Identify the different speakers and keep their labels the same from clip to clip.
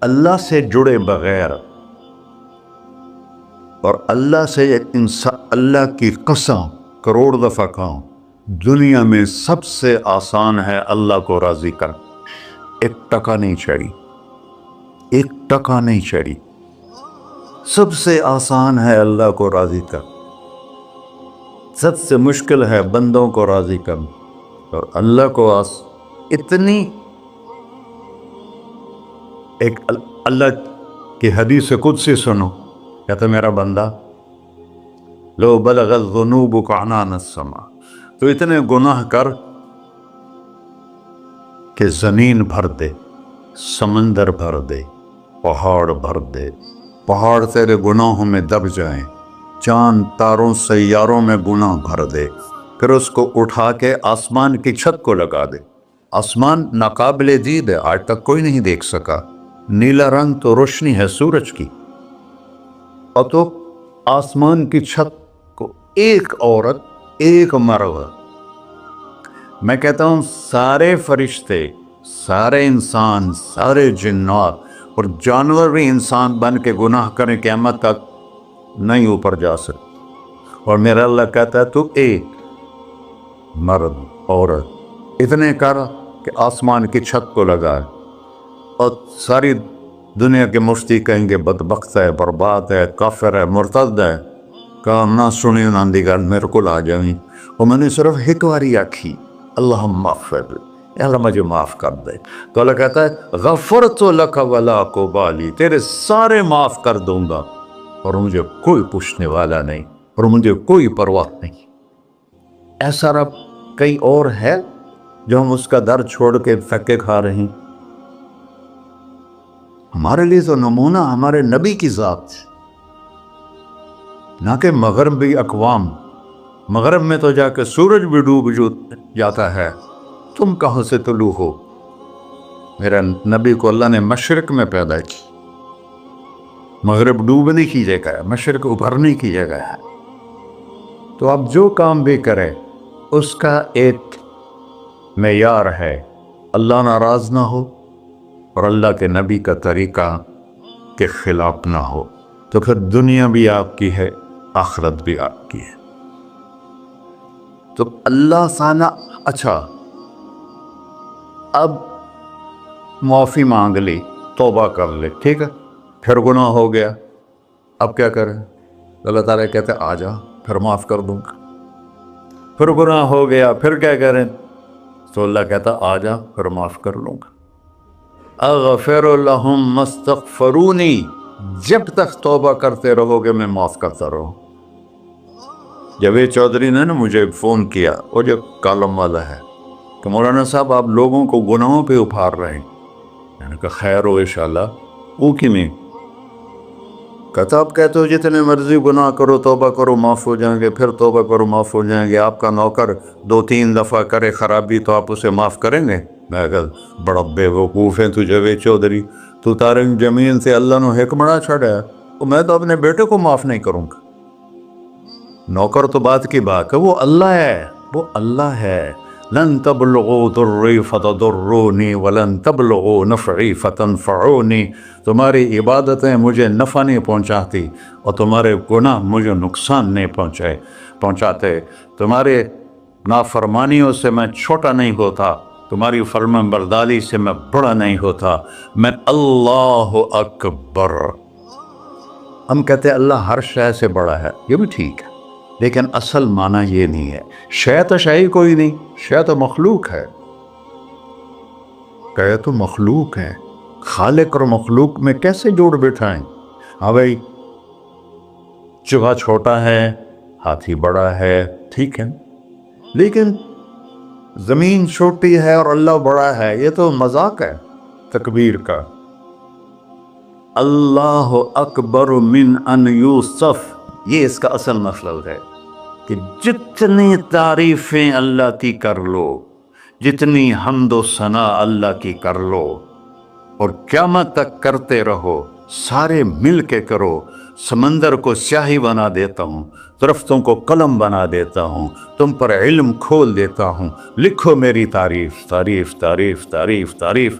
Speaker 1: اللہ سے جڑے بغیر اور اللہ سے انسان اللہ کی قسم کروڑ دفعہ کہوں، دنیا میں سب سے آسان ہے اللہ کو راضی کر. ایک ٹکا نہیں چڑھی، ایک ٹکا نہیں چڑھی. سب سے آسان ہے اللہ کو راضی کر، سب سے مشکل ہے بندوں کو راضی کر. اور اللہ کو اتنی ایک اللہ کی حدیث قدسی سنو، کہتا میرا بندہ لو بلغ الذنوب عنان السماء، تو اتنے گناہ کر کہ زمین بھر دے، سمندر بھر دے، پہاڑ بھر دے، پہاڑ تیرے گناہوں میں دب جائیں، چاند تاروں سیاروں میں گناہ بھر دے، پھر اس کو اٹھا کے آسمان کی چھت کو لگا دے. آسمان ناقابل دید ہے، آج تک کوئی نہیں دیکھ سکا. نیلا رنگ تو روشنی ہے سورج کی، اور تو آسمان کی چھت کو ایک عورت، ایک مرد، میں کہتا ہوں سارے فرشتے، سارے انسان، سارے جنات اور جانور بھی انسان بن کے گناہ کریں، قیامت تک نہیں اوپر جا سکتے. اور میرا اللہ کہتا ہے تو ایک مرد عورت اتنے کر کہ آسمان کی چھت کو لگائے. اور ساری دنیا کے مفتی کہیں گے بدبخت ہے، برباد ہے، کافر ہے، مرتد ہے. کہا نہ سنی نہ دیگر میرے کو آ جائیں. اور میں نے صرف ایک باری آکھی اللہم اغفر، اللہ مجھے معاف کر دے. تو اللہ کہتا ہے غفرت لک ولا ابالی، تیرے سارے معاف کر دوں گا اور مجھے کوئی پوچھنے والا نہیں اور مجھے کوئی پرواہ نہیں. ایسا رب کئی اور ہے جو ہم اس کا در چھوڑ کے پھکے کھا رہے ہیں. ہمارے لیے تو نمونہ ہمارے نبی کی ذات، نہ کہ مغربی اقوام. مغرب میں تو جا کے سورج بھی ڈوب جاتا ہے، تم کہاں سے طلوع ہو؟ میرا نبی کو اللہ نے مشرق میں پیدا کی. مغرب ڈوبنے کی جگہ ہے، مشرق ابھرنے کی جگہ ہے. تو اب جو کام بھی کرے اس کا ایک معیار ہے، اللہ ناراض نہ ہو اور اللہ کے نبی کا طریقہ کے خلاف نہ ہو، تو پھر دنیا بھی آپ کی ہے، آخرت بھی آپ کی ہے. تو اللہ سانا اچھا، اب معافی مانگ لی، توبہ کر لے، ٹھیک ہے، پھر گناہ ہو گیا، اب کیا کریں؟ اللہ تعالیٰ کہتے آ جا پھر معاف کر دوں گا. پھر گناہ ہو گیا، پھر کیا کریں؟ تو اللہ کہتا آ جا پھر معاف کر لوں گا. اغفر لہم مستغفرونی، جب تک توبہ کرتے رہو گے میں معاف کرتا رہوں. جاوید چودھری نے نا مجھے فون کیا، وہ جو کالم والا ہے، کہ مولانا صاحب آپ لوگوں کو گناہوں پہ اپھار رہے ہیں. میں نے کہا خیر ہو انشاءاللہ. وہ کی میں کہتا آپ کہتے ہو جتنے مرضی گناہ کرو، توبہ کرو معاف ہو جائیں گے، پھر توبہ کرو معاف ہو جائیں گے. آپ کا نوکر 2-3 دفعہ کرے خرابی تو آپ اسے معاف کریں گے؟ میں کہا بڑا بے وقوف ہے تو جاوید چودھری، تو تارے زمین سے اللہ نے حکمڑا چھڑا ہے، تو میں تو اپنے بیٹے کو معاف نہیں کروں گا. نوکر تو بات کی بات ہے، وہ اللہ ہے، وہ اللہ ہے. لن تبلغوا ضری فتضرونی ولن تبلغوا نفعی فتنفعونی. تمہاری عبادتیں مجھے نفع نہیں پہنچاتی اور تمہارے گناہ مجھے نقصان نہیں پہنچاتے. تمہارے نافرمانیوں سے میں چھوٹا نہیں ہوتا، تمہاری فرمان برداری سے میں بڑا نہیں ہوتا. میں اللہ اکبر. ہم کہتے ہیں اللہ ہر شے سے بڑا ہے، یہ بھی ٹھیک ہے، لیکن اصل معنی یہ نہیں ہے. شے تو شے ہی کوئی نہیں، شے تو مخلوق ہے. کہ تو مخلوق ہے، خالق اور مخلوق میں کیسے جوڑ بٹھائیں؟ ہاں بھائی، چوہا چھوٹا ہے، ہاتھی بڑا ہے، ٹھیک ہے، لیکن زمین چھوٹی ہے اور اللہ بڑا ہے، یہ تو مذاق ہے تکبیر کا. اللہ اکبر من ان یوسف، یہ اس کا اصل مطلب ہے کہ جتنی تعریفیں اللہ کی کر لو، جتنی حمد و ثنا اللہ کی کر لو اور قیامت تک کرتے رہو، سارے مل کے کرو. سمندر کو سیاہی بنا دیتا ہوں، درختوں کو قلم بنا دیتا ہوں، تم پر علم کھول دیتا ہوں، لکھو میری تعریف، تعریف، تعریف، تعریف، تعریف.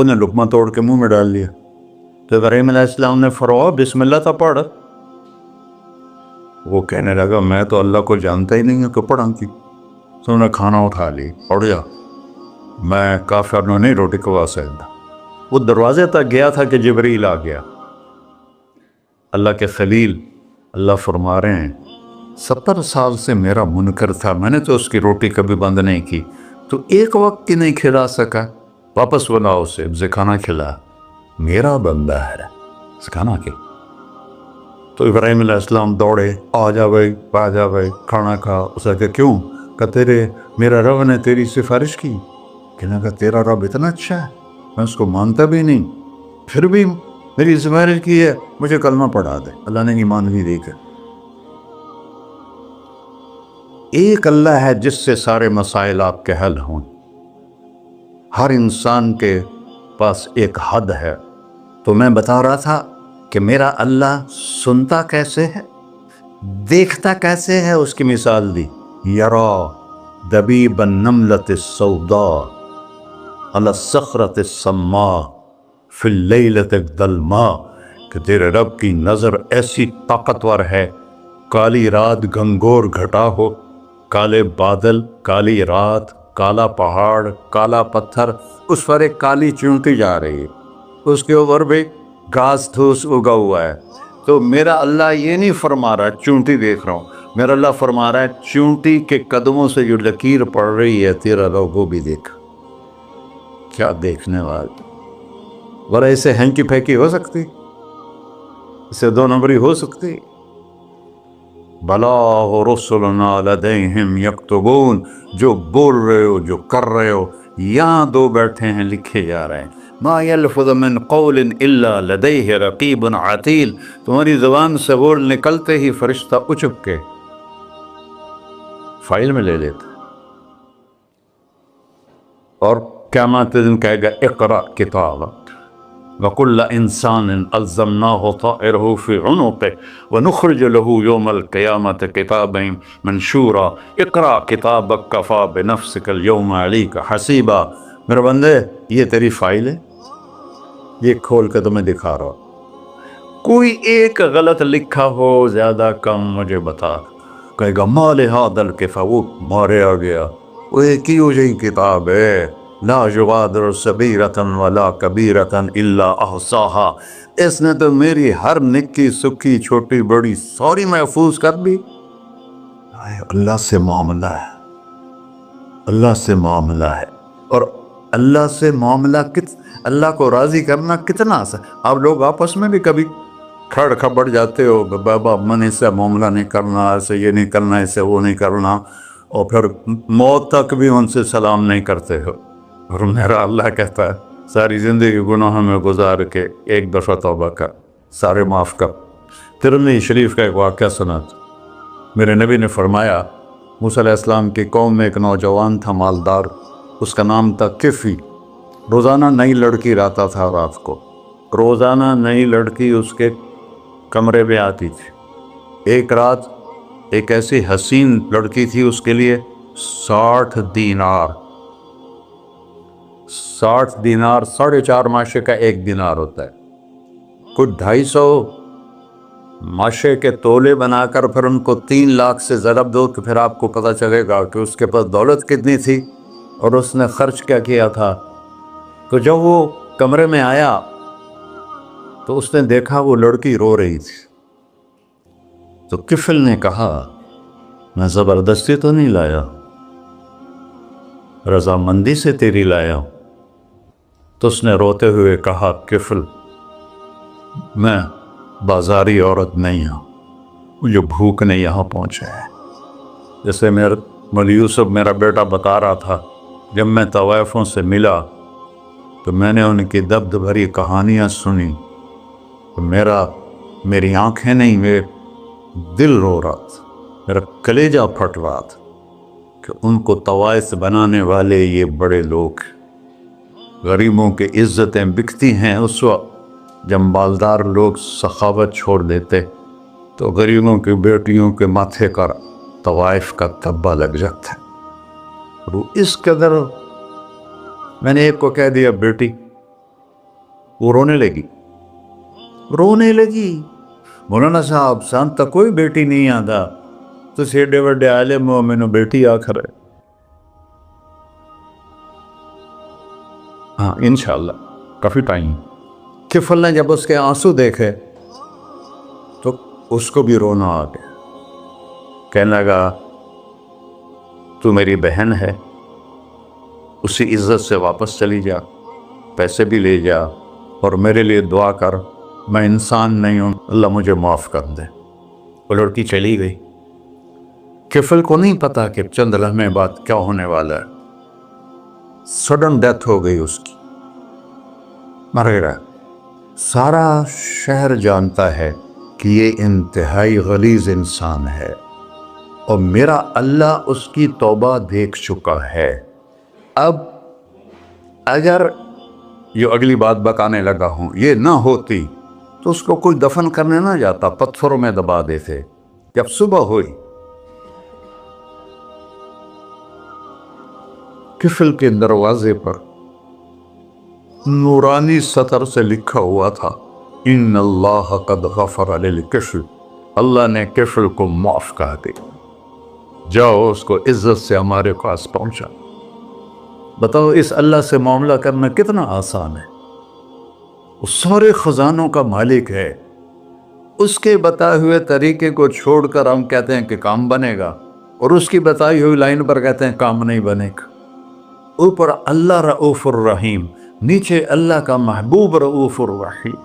Speaker 1: انہیں لقمہ توڑ کے منہ میں ڈال لیا. تو ابراہیم علیہ السلام نے فرمایا بسم اللہ تو پڑھ. وہ کہنے لگا میں تو اللہ کو جانتا ہی نہیں ہوں کہ پڑھا کی. تو انہوں نے کھانا اٹھا لی, پڑھ جا, میں کافر نہیں روٹی کھوا سکتا. وہ دروازے تک گیا تھا کہ جبریل آ گیا. اللہ کے خلیل, اللہ فرما رہے ہیں 70 سال سے میرا منکر تھا, میں نے تو اس کی روٹی کبھی بند نہیں کی, تو ایک وقت کی نہیں کھلا سکا, واپس بلا اسے, کھانا کھلا, میرا بندہ ہے, کھانا کے. تو ابراہیم علیہ السلام دوڑے, آ جا بھائی, آ جا بھائی, کھانا کھا. اسے کہ کیوں؟ کہ تیرے میرا رب نے تیری سفارش کی. کہنے کا تیرا رب اتنا اچھا ہے, میں اس کو مانتا بھی نہیں, پھر بھی میری سفارش کی ہے, مجھے کلمہ پڑھا دے. اللہ نے ایمان بھی دے کر. ایک اللہ ہے جس سے سارے مسائل آپ کے حل ہوں. ہر انسان کے پاس ایک حد ہے. تو میں بتا رہا تھا کہ میرا اللہ سنتا کیسے ہے, دیکھتا کیسے ہے, اس کی مثال دی. یرا دبیب النملۃ السوداء علی الصخرۃ السماء فی اللیلۃ الظلماء, کہ تیرے رب کی نظر ایسی طاقتور ہے, کالی رات گنگور گھٹا ہو, کالے بادل, کالی رات, کالا پہاڑ, کالا پتھر, اس پر ایک کالی چونٹی جا رہی ہے, اس کے اوپر بھی گھاس دھوس اگا ہوا ہے. تو میرا اللہ یہ نہیں فرما رہا چونٹی دیکھ رہا ہوں, میرا اللہ فرما رہا ہے چونٹی کے قدموں سے جو لکیر پڑ رہی ہے تیرا رب وہ بھی دیکھ. کیا دیکھنے والا, ورنہ اسے ہینکی پھینکی ہو سکتی, اسے 2 نمبری ہو سکتی. بلاغ رسلنا لدیہم یکتبون, جو بول رہے ہو, جو کر رہے ہو, یہاں 2 بیٹھے ہیں, لکھے جا رہے ہیں. ما یلفظ من قول الا لدیہ رقیب عتید, تمہاری زبان سے بول نکلتے ہی فرشتہ اچک کے فائل میں لے لیتا. اور قیامت دن کہے گا اقرأ کتابک وَكُلَّ إِنسَانٍ أَلْزَمْنَاهُ طَائِرَهُ فِي عُنُقِهِ وَنُخْرِجُ لَهُ يَوْمَ الْقِيَامَةِ كِتَابًا مَنْشُورًا اقرأ کتابک کفیٰ بنفسک اليوم علیک حسیبا. میرے بندے یہ تیری فائل ہے, یہ کھول کے تمہیں دکھا رہا ہوں. کوئی ایک غلط لکھا ہو زیادہ کم مجھے بتا. کہے گا ما لہذا الکتاب, وہ مارے آ گیا, وہ ایک ہی ہو جائیں کتاب ہے, لا یغادر صغیرۃ ولا کبیرۃ الا احصاها, اس نے تو میری ہر نکی سکی چھوٹی بڑی ساری محفوظ کر دی. اللہ سے معاملہ ہے, اللہ سے معاملہ ہے. اور اللہ سے معاملہ اللہ کو راضی کرنا کتنا آسان. آپ لوگ آپس میں بھی کبھی کھڑ کھبڑ جاتے ہو, بابا من اس سے معاملہ نہیں کرنا, ایسے یہ نہیں کرنا, ایسے وہ نہیں کرنا, اور پھر موت تک بھی ان سے سلام نہیں کرتے ہو. اور میرا اللہ کہتا ہے ساری زندگی گناہوں میں گزار کے ایک دفعہ توبہ کر, سارے معاف کر. ترمذی شریف کا ایک واقعہ سنا. میرے نبی نے فرمایا موسیٰ علیہ السلام کی قوم میں ایک نوجوان تھا مالدار, اس کا نام تھا کفی. روزانہ نئی لڑکی لاتا تھا رات کو, روزانہ نئی لڑکی اس کے کمرے میں آتی تھی. ایک رات ایک ایسی حسین لڑکی تھی, اس کے لیے 60 دینار 4.5 ماشے کا 1 دینار ہوتا ہے, کچھ 250 ماشے کے تولے بنا کر پھر ان کو 3 لاکھ سے ضرب دو تو پھر آپ کو پتہ چلے گا کہ اس کے پاس دولت کتنی تھی اور اس نے خرچ کیا کیا تھا. تو جب وہ کمرے میں آیا تو اس نے دیکھا وہ لڑکی رو رہی تھی. تو کفل نے کہا میں زبردستی تو نہیں لایا, رضامندی سے تیری لایا ہوں. تو اس نے روتے ہوئے کہا کفل میں بازاری عورت نہیں ہوں, مجھے بھوک نے یہاں پہنچا ہے. جیسے مولی یوسف میرا بیٹا بتا رہا تھا, جب میں طوائفوں سے ملا تو میں نے ان کی دبد بھری کہانیاں سنی تو میری آنکھیں نہیں, میرے دل رو رہا تھا, میرا کلیجہ پھٹ رہا تھا کہ ان کو طوائف بنانے والے یہ بڑے لوگ. غریبوں کی عزتیں بکتی ہیں اس وقت جب مالدار لوگ سخاوت چھوڑ دیتے تو غریبوں کی بیٹیوں کے ماتھے پر طوائف کا دھبا لگ جاتا ہے. اس قدر میں نے ایک کو کہہ دیا بیٹی وہ رونے لگی. مولانا صاحب سان تک کوئی بیٹی نہیں آتا تو ایڈے وڈے عالم ہو مینو بیٹی آخر ہے. ہاں انشاءاللہ کافی ٹائم. کفل نے جب اس کے آنسو دیکھے تو اس کو بھی رونا آ گیا. کہنے لگا تو میری بہن ہے، اسی عزت سے واپس چلی جا، پیسے بھی لے جا اور میرے لیے دعا کر، میں انسان نہیں ہوں، اللہ مجھے معاف کر دے. وہ لڑکی چلی گئی. کفل کو نہیں پتا کہ چند لمحے بعد کیا ہونے والا ہے. سڈن ڈیتھ ہو گئی اس کی، مر گیا. سارا شہر جانتا ہے کہ یہ انتہائی غلیظ انسان ہے اور میرا اللہ اس کی توبہ دیکھ چکا ہے. اب اگر یہ اگلی بات بتانے لگا ہوں یہ نہ ہوتی تو اس کو کوئی دفن کرنے نہ جاتا، پتھروں میں دبا دیتے. جب صبح ہوئی کفل کے دروازے پر نورانی سطر سے لکھا ہوا تھا ان اللہ قد غفر للکفل، اللہ نے کفل کو معاف کر دیا، جاؤ اس کو عزت سے ہمارے پاس پہنچا. بتاؤ اس اللہ سے معاملہ کرنا کتنا آسان ہے. وہ سارے خزانوں کا مالک ہے. اس کے بتائے ہوئے طریقے کو چھوڑ کر ہم کہتے ہیں کہ کام بنے گا اور اس کی بتائی ہوئی لائن پر کہتے ہیں کام نہیں بنے گا. اوپر اللہ رؤوف الرحیم، نیچے اللہ کا محبوب رؤوف الرحیم.